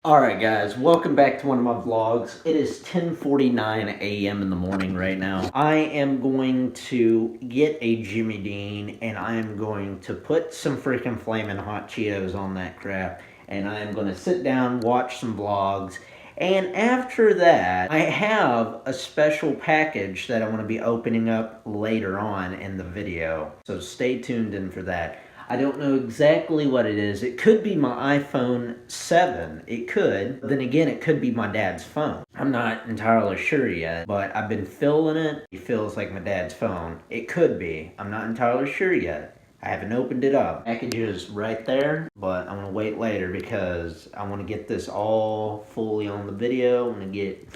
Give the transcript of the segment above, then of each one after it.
Alright guys, welcome back to one of my vlogs. It is 10:49 a.m. in the morning right now. I am going to get a Jimmy Dean and I am going to put some freaking flaming hot Cheetos on that crap. And I am going to sit down, watch some vlogs. And after that, I have a special package that I'm going to be opening up later on in the video. So stay tuned in for that. I don't know exactly what it is. It could be my iPhone 7. It could. Then again, it could be my dad's phone. I'm not entirely sure yet, but I've been feeling it. It feels like my dad's phone. It could be. I'm not entirely sure yet. I haven't opened it up. Package is right there, but I'm gonna wait later because I want to get this all fully on the video. I'm gonna get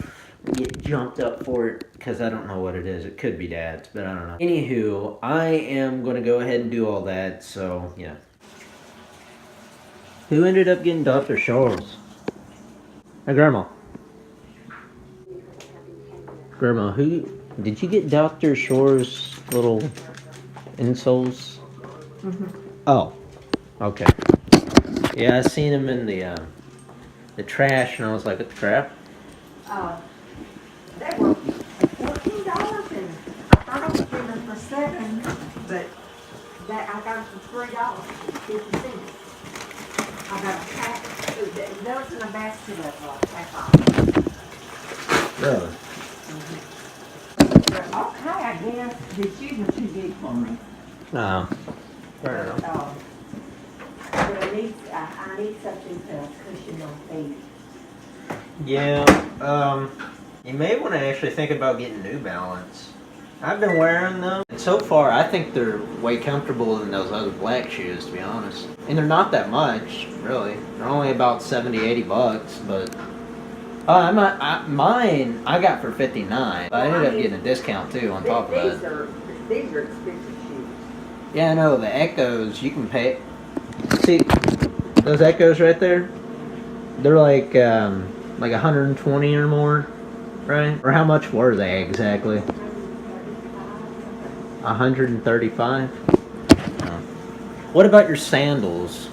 jumped up for it because I don't know what it is. It could be dad's, but I don't know. Anywho, I am going to go ahead and do all that, so yeah. Who ended up getting Dr. Shaw's? Hey, Grandma. Grandma, who did you get Dr. Shore's little insoles? Oh, okay. Yeah, I seen him in the trash, and I was like, what the crap? They were $14, and I thought I was getting them for $7, but I got them for $3.50. I got a pack. There was in a basket of pack. Really? Okay, I guess the shoes are too big for me. Oh, fair enough. But I need something to cushion my feet. Yeah, you may want to actually think about getting New Balance. I've been wearing them, and so far I think they're way comfortable than those other black shoes, to be honest. And they're not that much, really. They're only about 70, 80 bucks, but mine I got for 59. But I ended up getting a discount too on top of that. These are expensive shoes. Yeah, I know, the Echoes, you can pay. See, those Echoes right there? They're like 120 or more, right? Or how much were they exactly? 135? Oh. What about your sandals?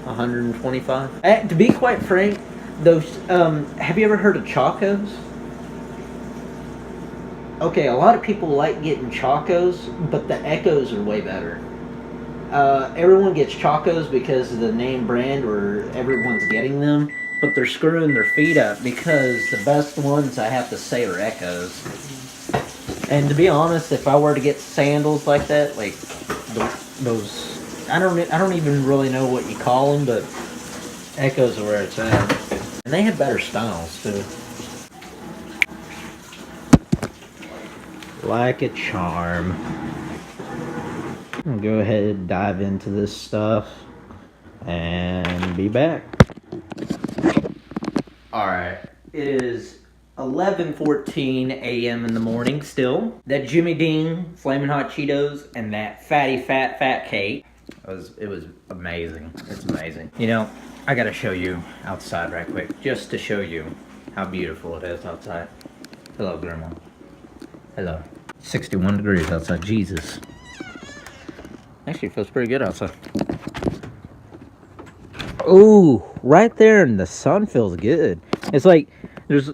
125? To be quite frank, those, have you ever heard of Chacos? Okay, a lot of people like getting Chacos, but the Echoes are way better. Everyone gets Chacos because of the name brand where everyone's getting them, but they're screwing their feet up because the best ones I have to say are Echoes. And to be honest, if I were to get sandals like that, like those, I don't even really know what you call them, but Echoes are where it's at, and they have better styles too. Like a charm. I'll go ahead and dive into this stuff and be back. Alright, it is 11:14 a.m. in the morning still. That Jimmy Dean, Flamin' Hot Cheetos, and that fatty fat cake. It was amazing. It's amazing. You know, I gotta show you outside right quick, just to show you how beautiful it is outside. Hello, Grandma. Hello. 61 degrees outside, Jesus. Actually, it feels pretty good outside. Ooh, right there in the sun feels good. It's like there's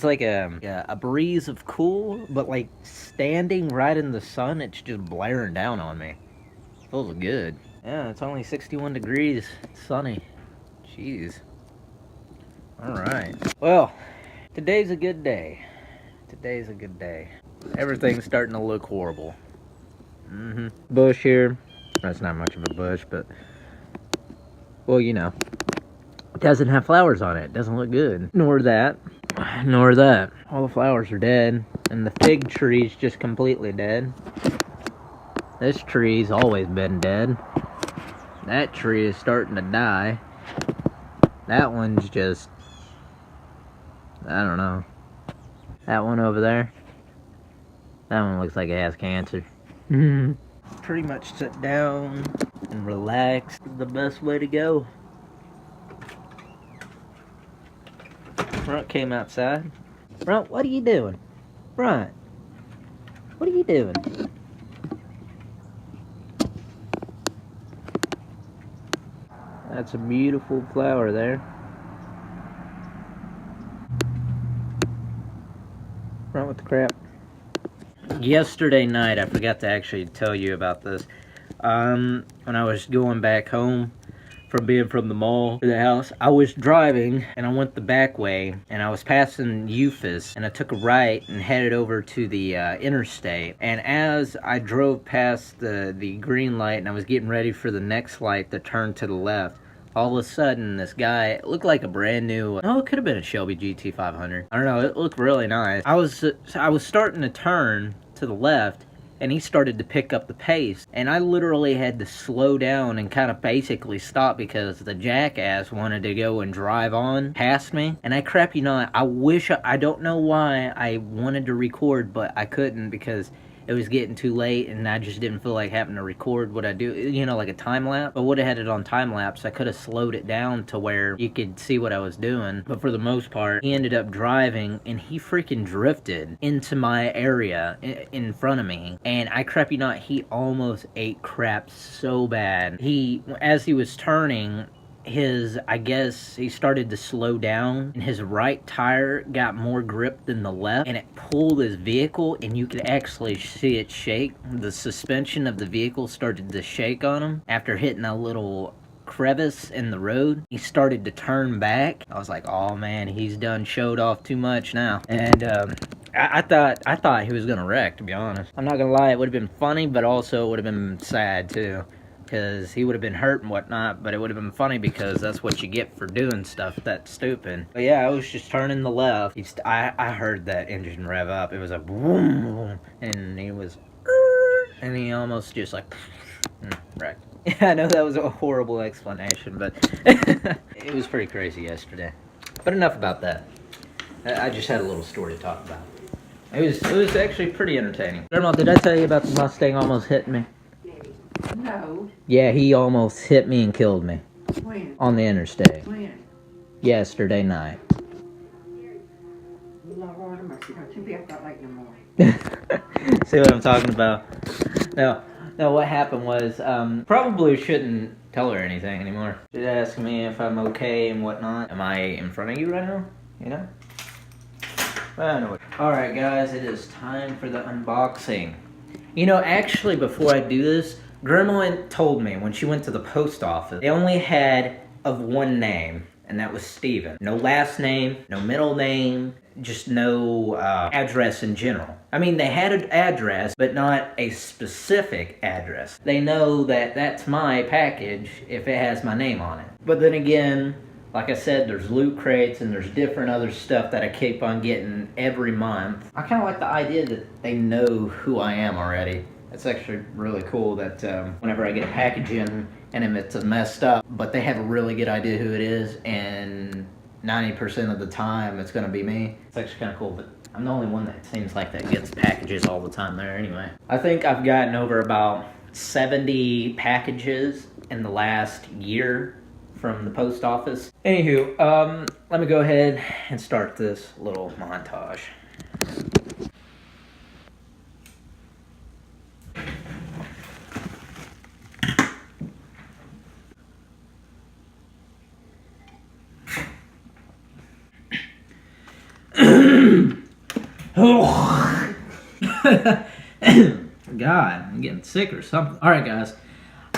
like a breeze of cool, but like standing right in the sun, it's just blaring down on me. Feels good. Yeah, it's only 61 degrees. It's sunny. Jeez. All right. Well, today's a good day. Today's a good day. Everything's starting to look horrible. Bush here. That's not much of a bush, but well, you know, it doesn't have flowers on it. It doesn't look good. Nor that. Nor that. All the flowers are dead, and the fig tree's just completely dead. This tree's always been dead. That tree is starting to die. That one's just, I don't know. That one over there, that one looks like it has cancer. Pretty much sit down and relax is the best way to go. Runt came outside. Runt, what are you doing? Runt, what are you doing? That's a beautiful flower there. Run with the crap. Yesterday night, I forgot to actually tell you about this. When I was going back home from being from the mall to the house, I was driving and I went the back way and I was passing Eufus and I took a right and headed over to the interstate. And as I drove past the green light and I was getting ready for the next light to turn to the left, all of a sudden, this guy, it looked like a brand new. Oh, it could have been a Shelby GT500. I don't know. It looked really nice. I was starting to turn to the left, and he started to pick up the pace, and I literally had to slow down and kind of basically stop because the jackass wanted to go and drive on past me. And I crap you not, I don't know why I wanted to record, but I couldn't because it was getting too late and I just didn't feel like having to record what I do, like a time lapse. I would have had it on time lapse. I could have slowed it down to where you could see what I was doing. But for the most part, he ended up driving and he freaking drifted into my area in front of me. And I crap you not, he almost ate crap so bad. As he was turning, I guess he started to slow down and his right tire got more grip than the left and it pulled his vehicle and you could actually see it shake. The suspension of the vehicle started to shake on him after hitting a little crevice in the road. He started to turn back. I was like, oh man, he's done showed off too much now. And I thought he was gonna wreck, to be honest. I'm not gonna lie, it would have been funny, but also it would have been sad too, because he would have been hurt and whatnot, but it would have been funny because that's what you get for doing stuff that's stupid. But yeah, I was just turning the left. I heard that engine rev up. It was a boom, and he was, and he almost just like, wrecked. Yeah, I know that was a horrible explanation, but it was pretty crazy yesterday. But enough about that. I just had a little story to talk about. It was actually pretty entertaining. Grandma, did I tell you about the Mustang almost hitting me? No. Yeah, he almost hit me and killed me. When? On the interstate. When? Yesterday night. Lord have mercy. Don't you be up that late in the morning. See what I'm talking about? No, what happened was, probably shouldn't tell her anything anymore. She's asking me if I'm okay and whatnot. Am I in front of you right now? You know? Well, anyway. Alright guys, it is time for the unboxing. Actually, before I do this, Grandma told me when she went to the post office, they only had of one name, and that was Steven. No last name, no middle name, just no address in general. I mean, they had an address, but not a specific address. They know that that's my package if it has my name on it. But then again, like I said, there's loot crates and there's different other stuff that I keep on getting every month. I kind of like the idea that they know who I am already. It's actually really cool that whenever I get a package in and it's messed up, but they have a really good idea who it is, and 90% of the time it's going to be me. It's actually kind of cool, but I'm the only one that seems like that gets packages all the time there anyway. I think I've gotten over about 70 packages in the last year from the post office. Anywho, let me go ahead and start this little montage. Oh. God, I'm getting sick or something. Alright guys,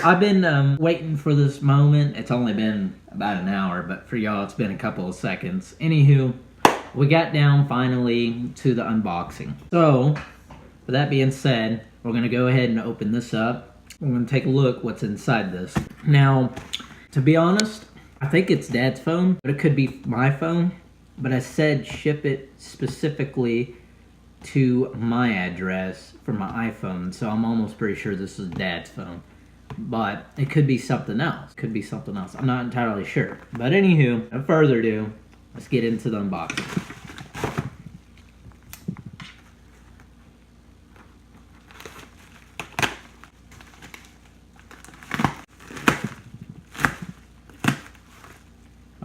I've been waiting for this moment. It's only been about an hour, but for y'all it's been a couple of seconds. Anywho, we got down finally to the unboxing. So, with that being said, we're going to go ahead and open this up. We're going to take a look what's inside this. Now, to be honest, I think it's Dad's phone, but it could be my phone. But I said ship it specifically to my address for my iPhone, so I'm almost pretty sure this is Dad's phone. But it could be something else. Could be something else. I'm not entirely sure. But anywho, no further ado, let's get into the unboxing.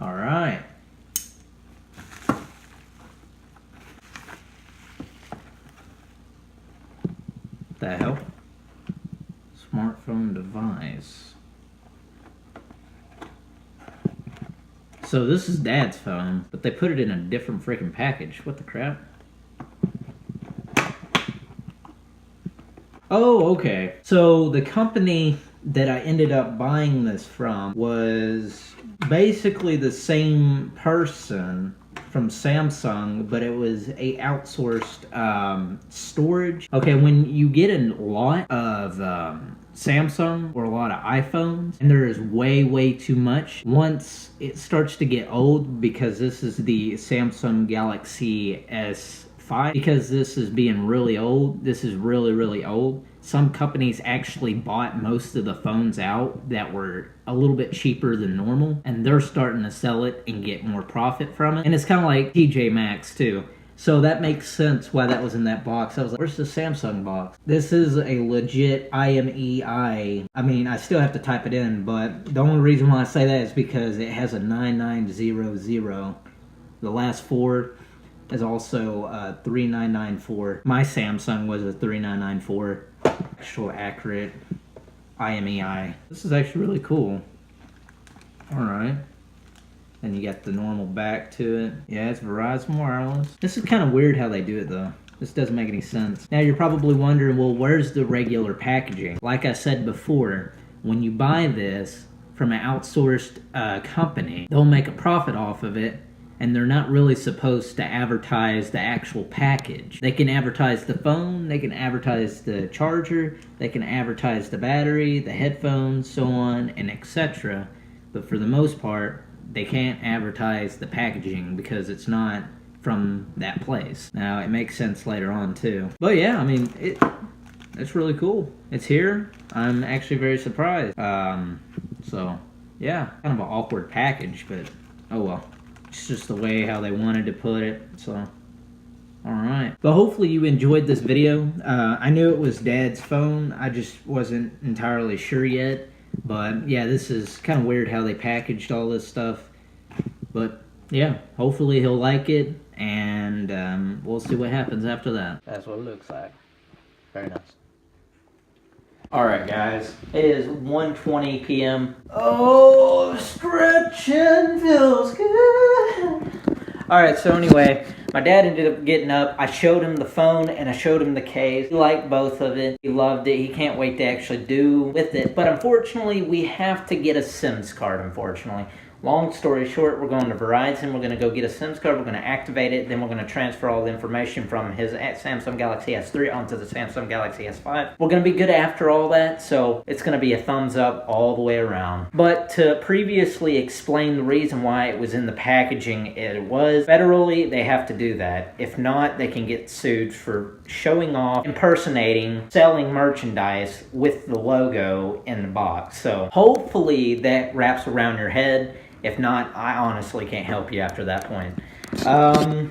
All right. What the hell? Smartphone device. So this is Dad's phone, but they put it in a different freaking package. What the crap? Oh, okay. So the company that I ended up buying this from was basically the same person from Samsung, but it was a outsourced storage. Okay, when you get a lot of Samsung or a lot of iPhones, and there is way too much, once it starts to get old, because this is the Samsung Galaxy S5, because this is being really old, this is really old, some companies actually bought most of the phones out that were a little bit cheaper than normal, and they're starting to sell it and get more profit from it. And it's kind of like TJ Maxx too. So that makes sense why that was in that box. I was like, where's the Samsung box? This is a legit IMEI. I mean, I still have to type it in, but the only reason why I say that is because it has a 9900. The last four is also 3994. My Samsung was a 3994. Actual accurate IMEI. This is actually really cool. Alright. And you got the normal back to it. Yeah, it's Verizon Wireless. This is kind of weird how they do it though. This doesn't make any sense. Now you're probably wondering, well, where's the regular packaging? Like I said before, when you buy this from an outsourced company, they'll make a profit off of it, and they're not really supposed to advertise the actual package. They can advertise the phone, they can advertise the charger, they can advertise the battery, the headphones, so on, and etc. But for the most part, they can't advertise the packaging because it's not from that place. Now, it makes sense later on too. But yeah, I mean, it's really cool. It's here. I'm actually very surprised. So, yeah, kind of an awkward package, but oh well. It's just the way how they wanted to put it, so alright. But hopefully you enjoyed this video. I knew it was Dad's phone, I just wasn't entirely sure yet. But yeah, this is kind of weird how they packaged all this stuff. But yeah, hopefully he'll like it, and we'll see what happens after that. That's what it looks like. Very nice. Alright guys, it is 1:20 p.m. Oh, stretching feels good. Alright, so anyway, my dad ended up getting up. I showed him the phone and I showed him the case. He liked both of it. He loved it. He can't wait to actually do with it. But unfortunately, we have to get a SIMS card, unfortunately. Long story short, we're going to Verizon. We're going to go get a SIMS card. We're going to activate it. Then we're going to transfer all the information from his Samsung Galaxy S3 onto the Samsung Galaxy S5. We're going to be good after all that, so it's going to be a thumbs up all the way around. But to previously explain the reason why it was in the packaging, it was federally, they have to do that. If not, they can get sued for showing off, impersonating, selling merchandise with the logo in the box. So hopefully that wraps around your head. If not, I honestly can't help you after that point.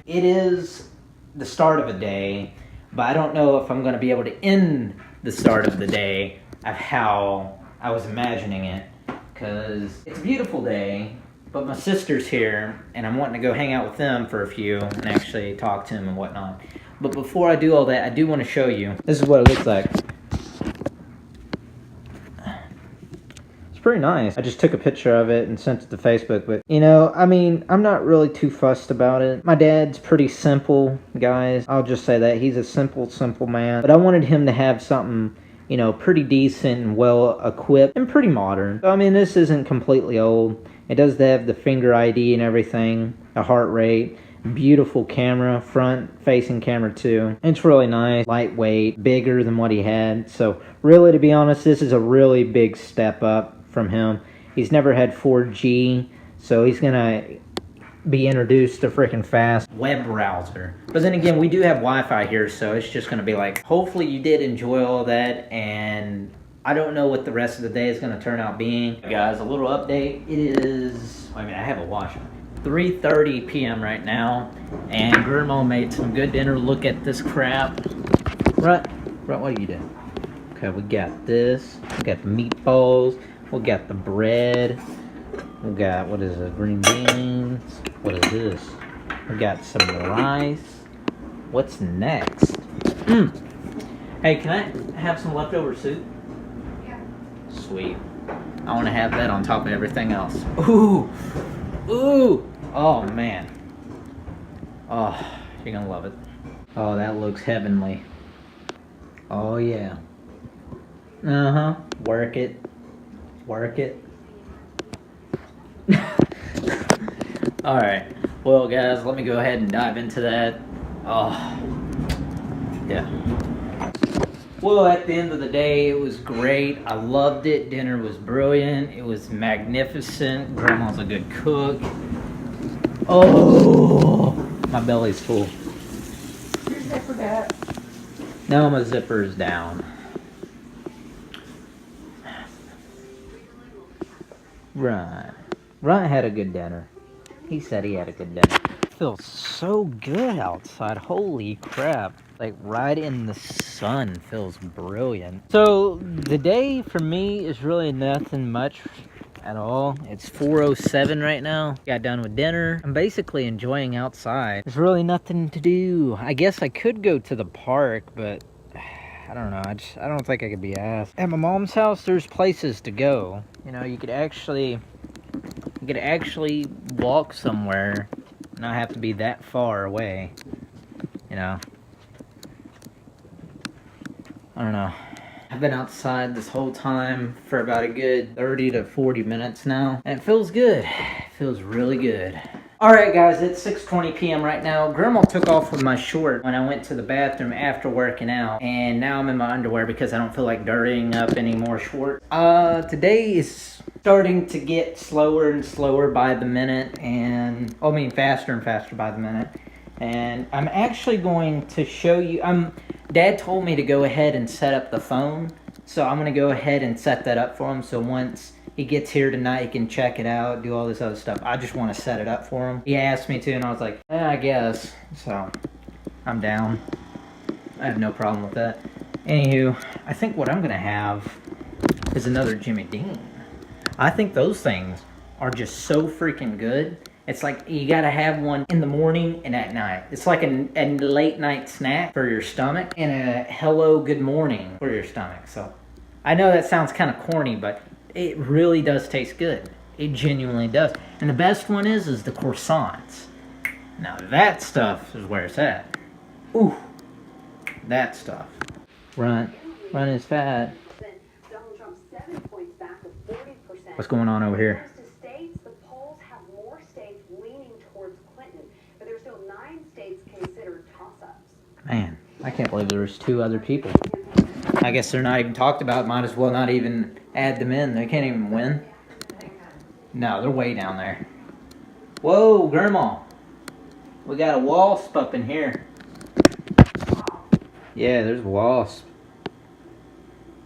It is the start of a day, but I don't know if I'm going to be able to end the start of the day of how I was imagining it, because it's a beautiful day, but my sister's here, and I'm wanting to go hang out with them for a few and actually talk to them and whatnot. But before I do all that, I do want to show you. This is what it looks like. Pretty nice. I just took a picture of it and sent it to Facebook, but you know, I mean, I'm not really too fussed about it. My dad's pretty simple, guys. I'll just say that. He's a simple man, but I wanted him to have something, you know, pretty decent and well equipped and pretty modern. So I mean, this isn't completely old. It does have the finger ID and everything, the heart rate, beautiful camera, front facing camera too. It's really nice, lightweight, bigger than what he had. So really, to be honest, this is a really big step up from him. He's never had 4G, so he's gonna be introduced to freaking fast web browser. But then again, we do have Wi-Fi here, so it's just gonna be like, hopefully you did enjoy all that, and I don't know what the rest of the day is gonna turn out being. Guys, a little update. It is, I mean, I have a watch on. 3:30 p.m. right now, and Grandma made some good dinner. Look at this crap. Right, what are you doing? Okay, we got this. We got the meatballs. We got the bread. We got, what is it, green beans. What is this? We got some rice. What's next? Hey, can I have some leftover soup? Yeah. Sweet. I want to have that on top of everything else. Ooh. Ooh! Oh, man. Oh, you're gonna love it. Oh, that looks heavenly. Oh, yeah. Uh-huh. Work it. Work it. Alright. Well, guys, let me go ahead and dive into that. Oh, yeah. Well, at the end of the day, it was great. I loved it. Dinner was brilliant. It was magnificent. Grandma's a good cook. Oh, my belly's full. Your zipper up. No, my zipper is down. Right. Right had a good dinner. He said he had a good dinner. It feels so good outside. Holy crap. Like right in the sun feels brilliant. So the day for me is really nothing much at all. It's 4:07 right now. Got done with dinner. I'm basically enjoying outside. There's really nothing to do. I guess I could go to the park, but I don't know. I don't think I could be asked. At my mom's house, there's places to go. You know, you could actually walk somewhere, not have to be that far away. You know. I don't know. I've been outside this whole time for about a good 30 to 40 minutes now, and it feels good. It feels really good. Alright guys, it's 6:20 p.m. right now. Grandma took off with my short when I went to the bathroom after working out, and now I'm in my underwear because I don't feel like dirtying up any more shorts. Today is starting to get slower and slower by the minute, and faster and faster by the minute. And I'm actually going to show you, Dad told me to go ahead and set up the phone, so I'm going to go ahead and set that up for him, so once he gets here tonight, he can check it out, do all this other stuff. I just want to set it up for him. He asked me to, and I was like, I guess. So, I'm down. I have no problem with that. Anywho, I think what I'm going to have is another Jimmy Dean. I think those things are just so freaking good. It's like you gotta have one in the morning and at night. It's like a late night snack for your stomach and a hello good morning for your stomach. So I know that sounds kind of corny, but it really does taste good. It genuinely does. And the best one is the croissants. Now that stuff is where it's at. Ooh, that stuff. Run is fat. What's going on over here? Man, I can't believe there's 2 other people. I guess they're not even talked about. Might as well not even add them in. They can't even win. No, they're way down there. Whoa, Grandma. We got a wasp up in here. Yeah, there's a wasp.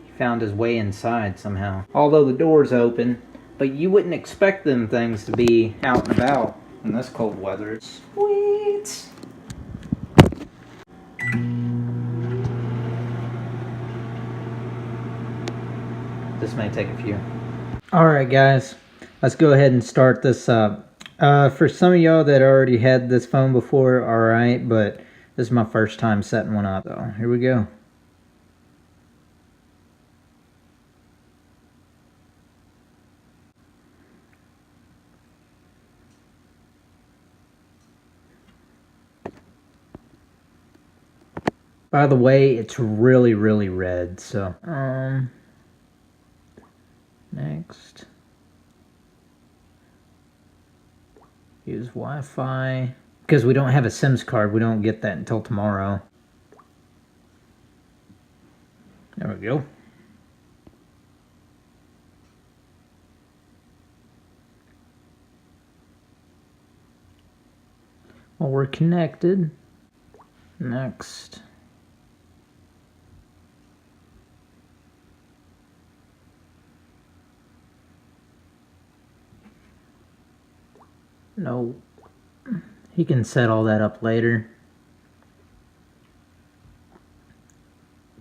He found his way inside somehow. Although the door's open, but you wouldn't expect them things to be out and about in this cold weather. Sweet. This may take a few. Alright guys, let's go ahead and start this up. For some of y'all that already had this phone before, alright, but this is my first time setting one up. So here we go. By the way, it's really, really red, so, next. Use Wi-Fi. Because we don't have a SIMS card, we don't get that until tomorrow. There we go. Well, we're connected. Next. No. He can set all that up later.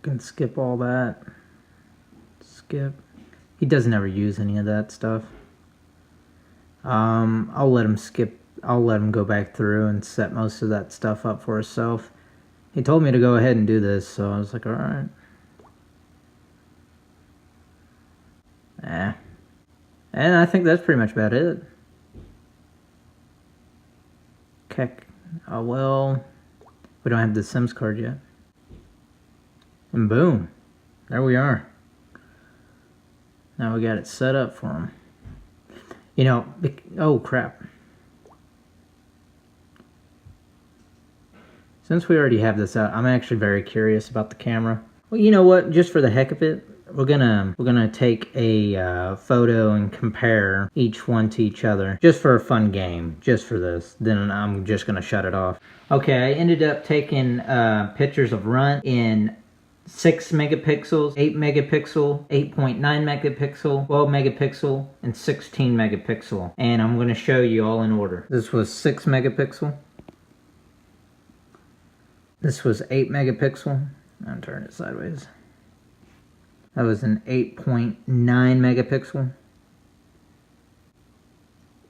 Can skip all that. Skip. He doesn't ever use any of that stuff. I'll let him skip. I'll let him go back through and set most of that stuff up for himself. He told me to go ahead and do this, so I was like, alright. And I think that's pretty much about it. Heck, oh well, we don't have the Sims card yet. And boom, there we are. Now we got it set up for him. You know, oh crap. Since we already have this out, I'm actually very curious about the camera. Well, you know what? Just for the heck of it, we're gonna take a photo and compare each one to each other, just for a fun game, just for this. Then I'm just gonna shut it off. Okay, I ended up taking pictures of Runt in 6 megapixels, 8 megapixel, 8.9 megapixel, 12 megapixel, and 16 megapixel. And I'm gonna show you all in order. This was 6 megapixel. This was 8 megapixel. I'll turn it sideways. That was an 8.9 megapixel.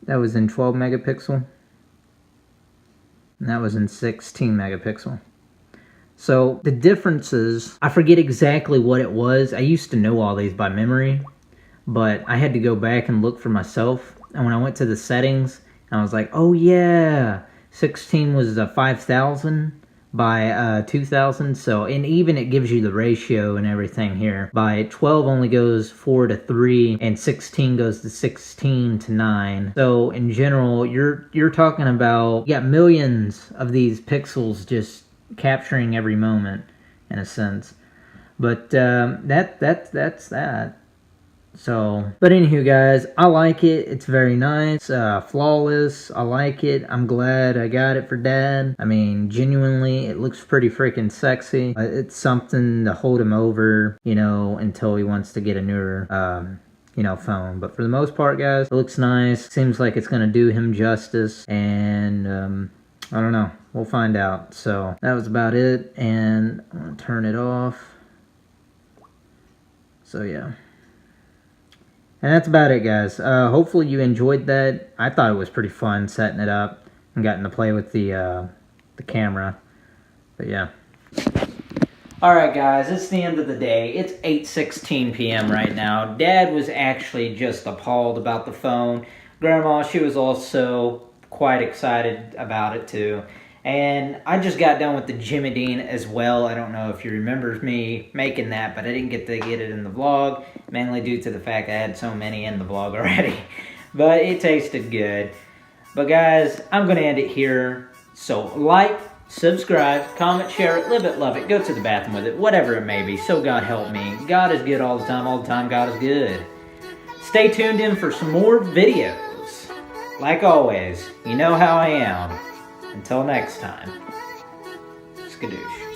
That was in 12 megapixel. And that was in 16 megapixel. So the differences, I forget exactly what it was. I used to know all these by memory, but I had to go back and look for myself. And when I went to the settings, I was like, oh yeah, 16 was 5,000 by 2,000. So, and even it gives you the ratio and everything here. By 12 only goes 4 to 3, and 16 goes to 16 to 9. So in general, you're talking about, yeah, millions of these pixels just capturing every moment, in a sense. But that's that. So, but anywho, guys, I like it. It's very nice, flawless. I like it. I'm glad I got it for Dad. I mean, genuinely, it looks pretty freaking sexy. It's something to hold him over, you know, until he wants to get a newer, you know, phone. But for the most part, guys, it looks nice. Seems like it's gonna do him justice, and I don't know. We'll find out. So that was about it, and I'm gonna turn it off. So yeah. And that's about it, guys. Hopefully you enjoyed that. I thought it was pretty fun setting it up and getting to play with the camera. But yeah. Alright guys, it's the end of the day. It's 8:16 p.m. right now. Dad was actually just appalled about the phone. Grandma, she was also quite excited about it too. And I just got done with the Jimmy Dean as well. I don't know if you remember me making that, but I didn't get to get it in the vlog, mainly due to the fact I had so many in the vlog already. But it tasted good. But guys, I'm going to end it here. So like, subscribe, comment, share it, live it, love it, go to the bathroom with it, whatever it may be. So God help me. God is good all the time God is good. Stay tuned in for some more videos. Like always, you know how I am. Until next time, skadoosh.